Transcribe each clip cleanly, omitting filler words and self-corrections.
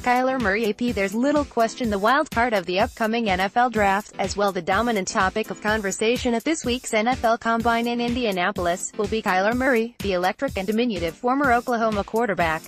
Kyler Murray AP. There's little question the wild card of the upcoming NFL draft, as well the dominant topic of conversation at this week's NFL Combine in Indianapolis, will be Kyler Murray, the electric and diminutive former Oklahoma quarterback.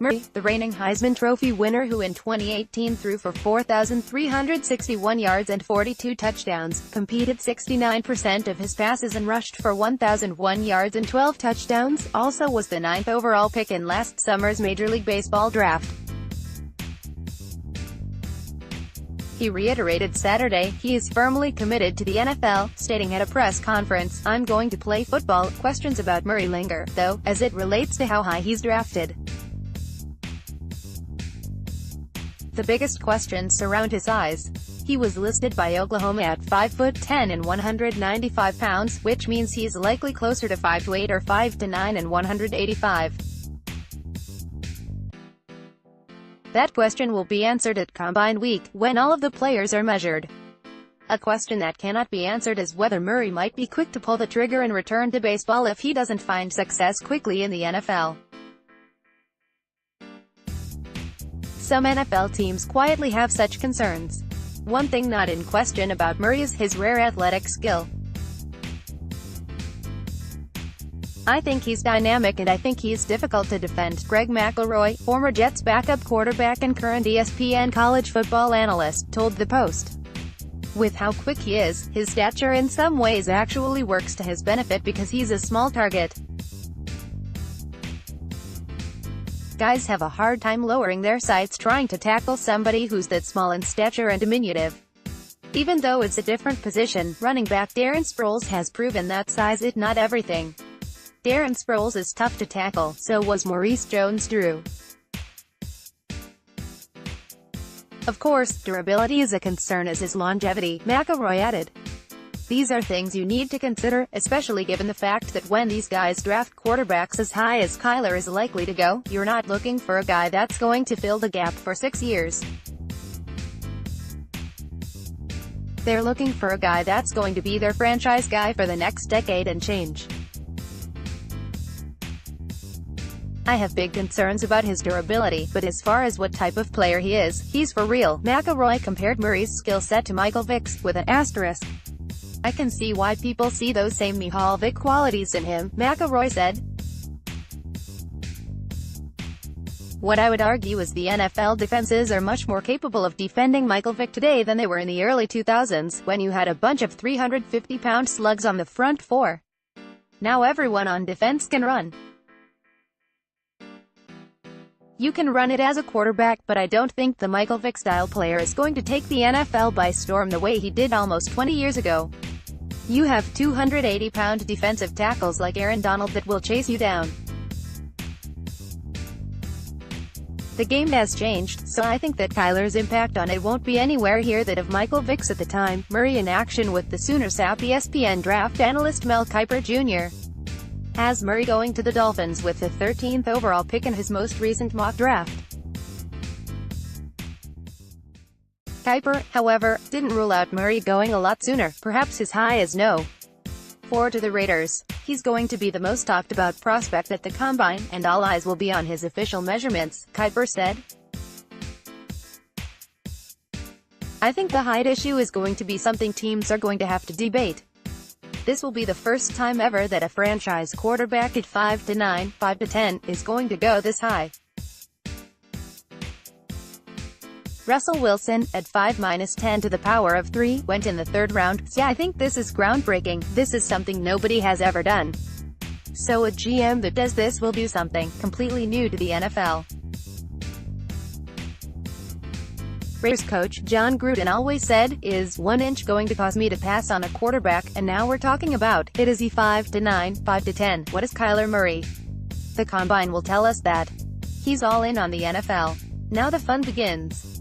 Murray, the reigning Heisman Trophy winner who in 2018 threw for 4,361 yards and 42 touchdowns, completed 69% of his passes and rushed for 1,001 yards and 12 touchdowns, also was the 9th overall pick in last summer's Major League Baseball draft. He reiterated Saturday he is firmly committed to the NFL, stating at a press conference, "I'm going to play football." Questions about Murray linger, though, as it relates to how high he's drafted. The biggest questions surround his size. He was listed by Oklahoma at 5'10" and 195 pounds, which means he's likely closer to 5'8" or 5'9" and 185. That question will be answered at Combine Week, when all of the players are measured. A question that cannot be answered is whether Murray might be quick to pull the trigger and return to baseball if he doesn't find success quickly in the NFL. Some NFL teams quietly have such concerns. One thing not in question about Murray is his rare athletic skill. "I think he's dynamic and I think he's difficult to defend," Greg McElroy, former Jets backup quarterback and current ESPN college football analyst, told The Post. "With how quick he is, his stature in some ways actually works to his benefit because he's a small target. Guys have a hard time lowering their sights trying to tackle somebody who's that small in stature and diminutive. Even though it's a different position, running back Darren Sproles has proven that size is not everything. Darren Sproles is tough to tackle, so was Maurice Jones-Drew. Of course, durability is a concern as is longevity," McElroy added. "These are things you need to consider, especially given the fact that when these guys draft quarterbacks as high as Kyler is likely to go, you're not looking for a guy that's going to fill the gap for 6 years. They're looking for a guy that's going to be their franchise guy for the next decade and change. I have big concerns about his durability, but as far as what type of player he is, he's for real." McElroy compared Murray's skill set to Michael Vick's, with an asterisk. "I can see why people see those same Michael Vick qualities in him," McElroy said. "What I would argue is the NFL defenses are much more capable of defending Michael Vick today than they were in the early 2000s, when you had a bunch of 350-pound slugs on the front four. Now everyone on defense can run. You can run it as a quarterback, but I don't think the Michael Vick-style player is going to take the NFL by storm the way he did almost 20 years ago. You have 280-pound defensive tackles like Aaron Donald that will chase you down. The game has changed, so I think that Kyler's impact on it won't be anywhere near that of Michael Vick's at the time." Murray in action with the Sooners app. ESPN draft analyst Mel Kiper Jr. has Murray going to the Dolphins with the 13th overall pick in his most recent mock draft. Kiper, however, didn't rule out Murray going a lot sooner, perhaps as high as No. 4 to the Raiders. "He's going to be the most talked about prospect at the Combine, and all eyes will be on his official measurements," Kiper said. "I think the height issue is going to be something teams are going to have to debate. This will be the first time ever that a franchise quarterback at 5'9", 5'10", is going to go this high. Russell Wilson, at 5'10" to the power of 3, went in the 3rd round. "Yeah, I think this is groundbreaking. This is something nobody has ever done. So a GM that does this will do something completely new to the NFL." Raiders coach John Gruden always said, "Is 1 inch going to cause me to pass on a quarterback?" And now we're talking about, is he 5'9", 5'10"? What is Kyler Murray? The Combine will tell us that. He's all in on the NFL. Now the fun begins.